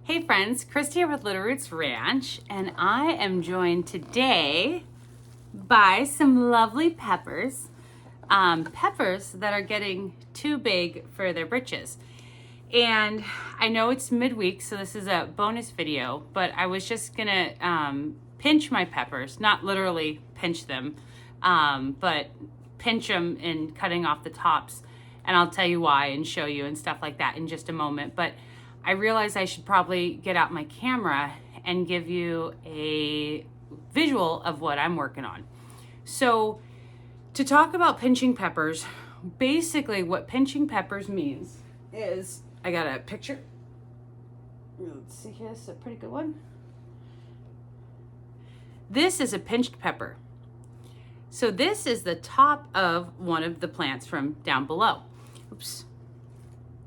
Hey friends, Chris here with Little Roots Ranch, and I am joined today by some lovely peppers. Peppers that are getting too big for their britches. And I know it's midweek, so this is a bonus video, but I was just gonna pinch my peppers, not literally pinch them, but pinch them and cutting off the tops. And I'll tell you why and show you and stuff like that in just a moment. But I realized I should probably get out my camera and give you a visual of what I'm working on. So to talk about pinching peppers, basically what pinching peppers means is, I got a picture. Let's see here, this is a pretty good one. This is a pinched pepper. So this is the top of one of the plants from down below. Oops.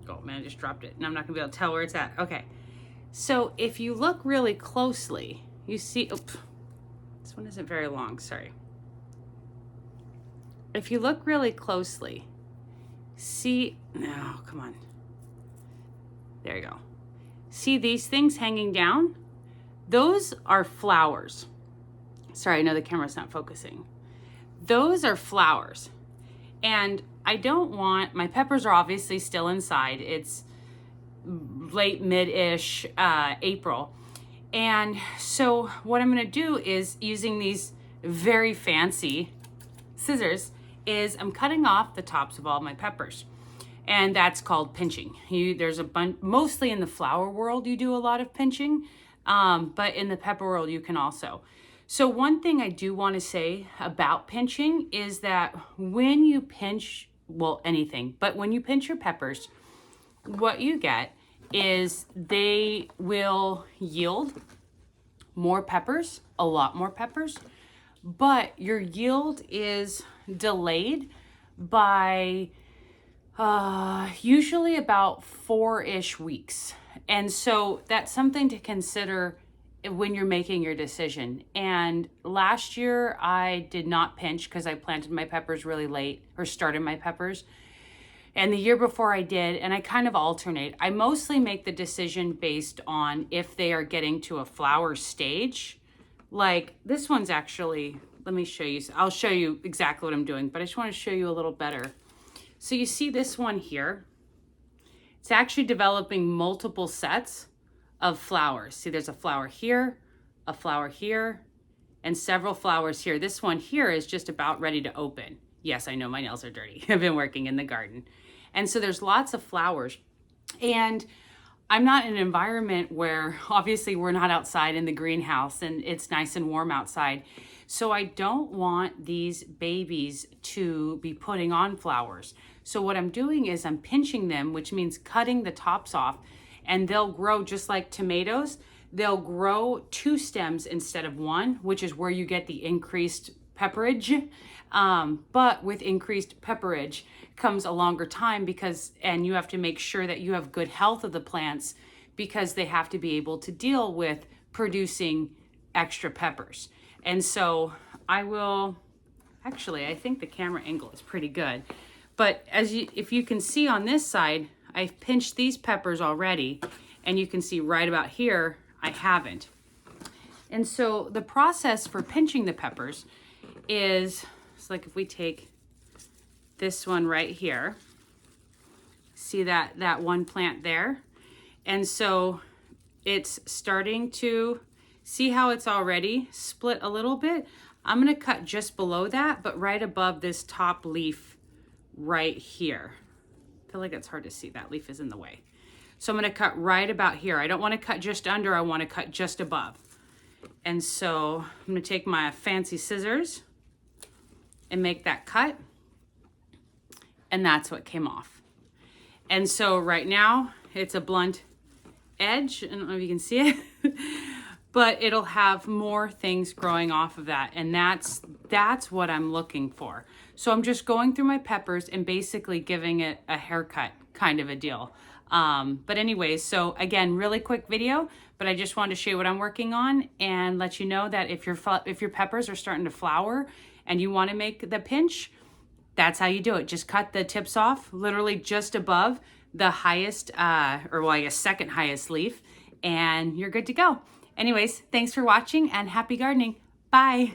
Oh man, I just dropped it and I'm not gonna be able to tell where it's at. Okay. So if you look really closely, you see, oops, this one isn't very long, sorry. If you look really closely, see, no, come on. There you go. See these things hanging down? Those are flowers. Sorry, I know the camera's not focusing. Those are flowers. And I don't want, my peppers are obviously still inside. It's late mid-ish April. And so what I'm gonna do is, using these very fancy scissors, is I'm cutting off the tops of all my peppers. And that's called pinching. There's a bunch, mostly in the flower world, you do a lot of pinching, but in the pepper world, you can also. So one thing I do want to say about pinching is that when you pinch, well, anything, but when you pinch your peppers, what you get is they will yield more peppers, a lot more peppers, but your yield is delayed by usually about 4-ish weeks. And so that's something to consider when you're making your decision. And last year I did not pinch because I planted my peppers really late, or started my peppers. And the year before I did, and I kind of alternate. I mostly make the decision based on if they are getting to a flower stage. Like this one's actually, let me show you. I'll show you exactly what I'm doing, but I just want to show you a little better. So you see this one here, it's actually developing multiple sets of flowers. See, there's a flower here, and several flowers here. This one here is just about ready to open. Yes, I know my nails are dirty. I've been working in the garden. And so there's lots of flowers. And I'm not in an environment where, obviously we're not outside in the greenhouse and it's nice and warm outside. So I don't want these babies to be putting on flowers. So what I'm doing is I'm pinching them, which means cutting the tops off, and they'll grow just like tomatoes. They'll grow 2 stems instead of 1, which is where you get the increased pepperage. But with increased pepperage comes a longer time, and you have to make sure that you have good health of the plants, because they have to be able to deal with producing extra peppers. And so I will, actually, I think the camera angle is pretty good. But if you can see on this side, I've pinched these peppers already, and you can see right about here, I haven't. And so the process for pinching the peppers is, it's like if we take this one right here, see that one plant there? And so it's starting to, see how it's already split a little bit? I'm gonna cut just below that, but right above this top leaf right here. I feel like it's hard to see, that leaf is in the way. So I'm gonna cut right about here. I don't wanna cut just under, I wanna cut just above. And so I'm gonna take my fancy scissors and make that cut. And that's what came off. And so right now it's a blunt edge. I don't know if you can see it, but it'll have more things growing off of that. And that's what I'm looking for. So I'm just going through my peppers and basically giving it a haircut kind of a deal. But anyways, so again, really quick video, but I just wanted to show you what I'm working on and let you know that if your peppers are starting to flower and you want to make the pinch, that's how you do it. Just cut the tips off, literally just above the highest, or well, I guess second highest leaf, and you're good to go. Anyways, thanks for watching and happy gardening. Bye.